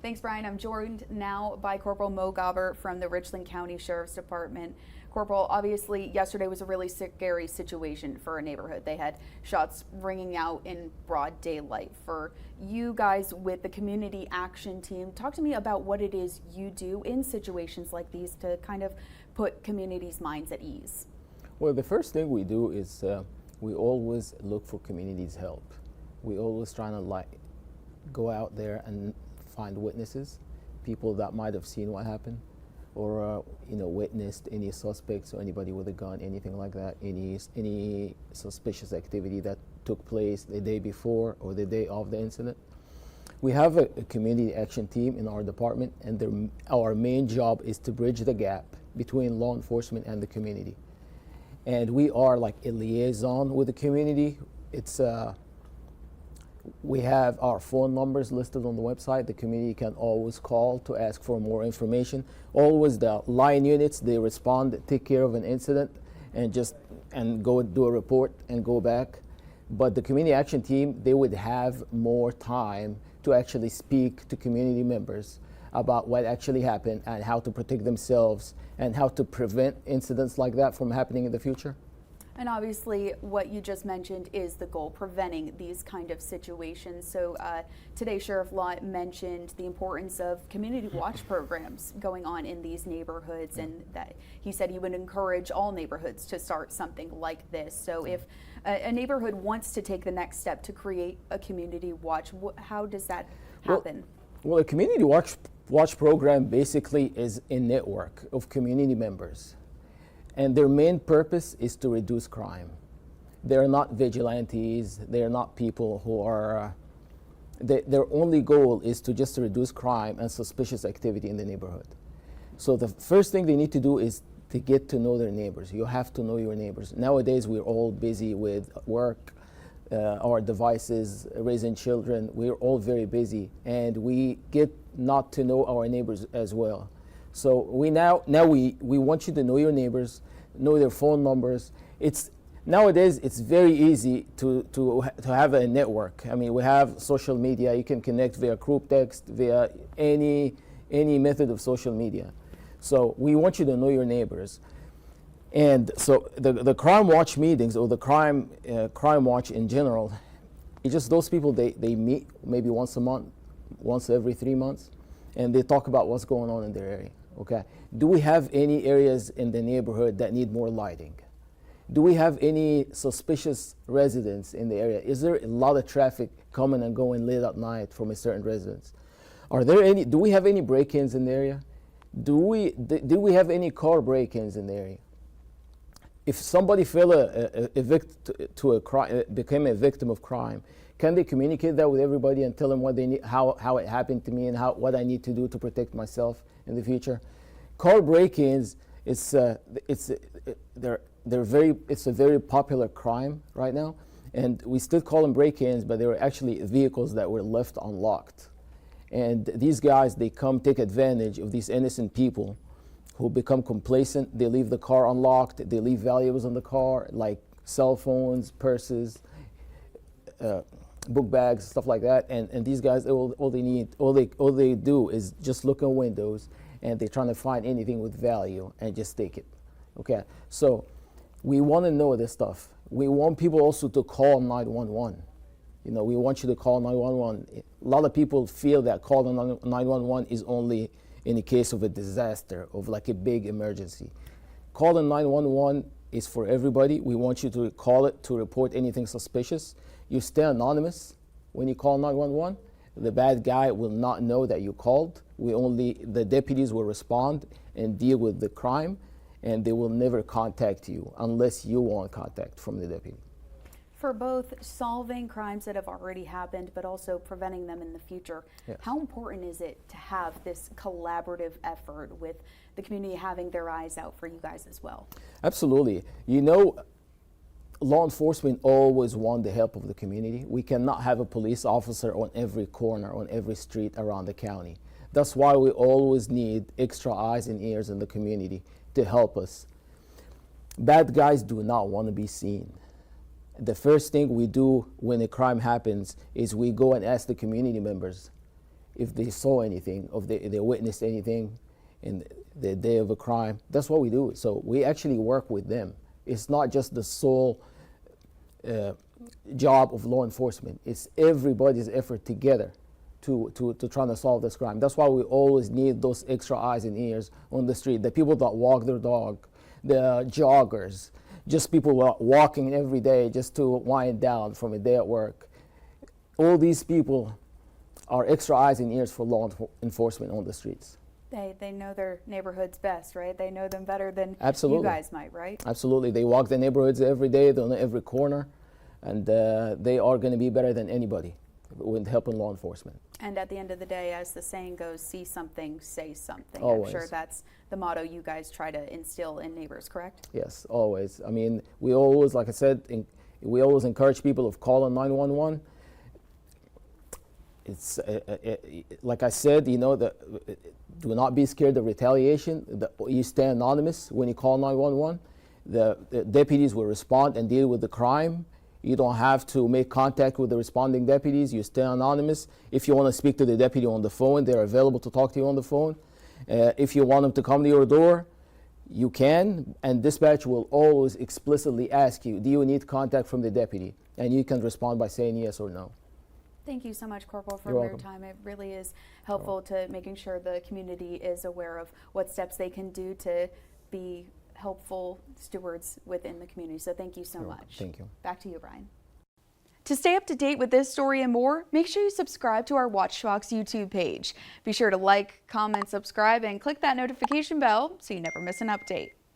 Thanks, Brian. I'm joined now by Corporal Mo Gabr from the Richland County Sheriff's Department. Corporal, obviously yesterday was a really scary situation for a neighborhood. They had shots ringing out in broad daylight. For you guys with the community action team, talk to me about what it is you do in situations like these to kind of put communities' minds at ease. Well, the first thing we do is we always look for community's help. We always trying to go out there and find witnesses, people that might have seen what happened, or witnessed any suspects or anybody with a gun, anything like that, any suspicious activity that took place the day before or the day of the incident. We have a community action team in our department, and our main job is to bridge the gap between law enforcement and the community. And we are like a liaison with the community. We have our phone numbers listed on the website. The community can always call to ask for more information. Always the line units, they respond, take care of an incident, and go do a report and go back. But the community action team, they would have more time to actually speak to community members about what actually happened and how to protect themselves and how to prevent incidents like that from happening in the future. And obviously what you just mentioned is the goal, preventing these kind of situations. So today Sheriff Lott mentioned the importance of community watch programs going on in these neighborhoods, and that he said he would encourage all neighborhoods to start something like this. So if a neighborhood wants to take the next step to create a community watch, how does that happen? Well, a community watch program basically is a network of community members. And their main purpose is to reduce crime. They're not vigilantes. They're not people who are, their only goal is to just reduce crime and suspicious activity in the neighborhood. So the first thing they need to do is to get to know their neighbors. You have to know your neighbors. Nowadays, we're all busy with work, our devices, raising children. We're all very busy, and we get not to know our neighbors as well. So we want you to know your neighbors, know their phone numbers. Nowadays it's very easy to have a network. I mean, we have social media. You can connect via group text, via any method of social media. So we want you to know your neighbors. And so the crime watch meetings, or the crime watch in general, it's just those people, they meet maybe once a month, once every 3 months, and they talk about what's going on in their area. Okay. Do we have any areas in the neighborhood that need more lighting? Do we have any suspicious residents in the area? Is there a lot of traffic coming and going late at night from a certain residence? Do we have any break-ins in the area? Do we have any car break-ins in the area? If somebody became a victim of crime, can they communicate that with everybody and tell them what they need, how it happened to me, and what I need to do to protect myself in the future? Car break-ins, it's a very popular crime right now, and we still call them break-ins, but they were actually vehicles that were left unlocked. And these guys, they come take advantage of these innocent people who become complacent. They leave the car unlocked. They leave valuables in the car, like cell phones, purses, book bags, stuff like that. And these guys, all they do is just look in windows, and they're trying to find anything with value and just take it. Okay, so we want to know this stuff. We want people also to call 911. We want you to call 911. A lot of people feel that calling 911 is only in the case of a disaster, of like a big emergency. Calling 911 is for everybody. We want you to call it to report anything suspicious. You stay anonymous when you call 911. The bad guy will not know that you called. The deputies will respond and deal with the crime, and they will never contact you unless you want contact from the deputy. For both solving crimes that have already happened, but also preventing them in the future, yes, how important is it to have this collaborative effort with the community having their eyes out for you guys as well? Absolutely. Law enforcement always want the help of the community. We cannot have a police officer on every corner, on every street around the county. That's why we always need extra eyes and ears in the community to help us. Bad guys do not want to be seen. The first thing we do when a crime happens is we go and ask the community members, if they saw anything, if they witnessed anything in the day of a crime. That's what we do. So we actually work with them. It's not just the sole job of law enforcement. It's everybody's effort together to try to solve this crime. That's why we always need those extra eyes and ears on the street. The people that walk their dog, the joggers, just people walking every day just to wind down from a day at work. All these people are extra eyes and ears for law enforcement on the streets. They know their neighborhoods best, right? They know them better than Absolutely. you guys might, right? Absolutely. They walk the neighborhoods every day, they know every corner, and they are going to be better than anybody with helping law enforcement. And at the end of the day, as the saying goes, see something, say something. Always. I'm sure that's the motto you guys try to instill in neighbors, correct? Yes, always. I mean, we always, like I said, we always encourage people of calling 911. It's like I said, you know, do not be scared of retaliation. You stay anonymous when you call 911. The deputies will respond and deal with the crime. You don't have to make contact with the responding deputies. You stay anonymous. If you want to speak to the deputy on the phone, they're available to talk to you on the phone. If you want them to come to your door, you can, and dispatch will always explicitly ask you, do you need contact from the deputy? And you can respond by saying yes or no. Thank you so much, Corporal, for You're your welcome. time. It really is helpful to making sure the community is aware of what steps they can do to be helpful stewards within the community. So thank you so much. Thank you. Back to you, Brian. To stay up to date with this story and more, make sure you subscribe to our WACH FOX YouTube page. Be sure to like, comment, subscribe, and click that notification bell so you never miss an update.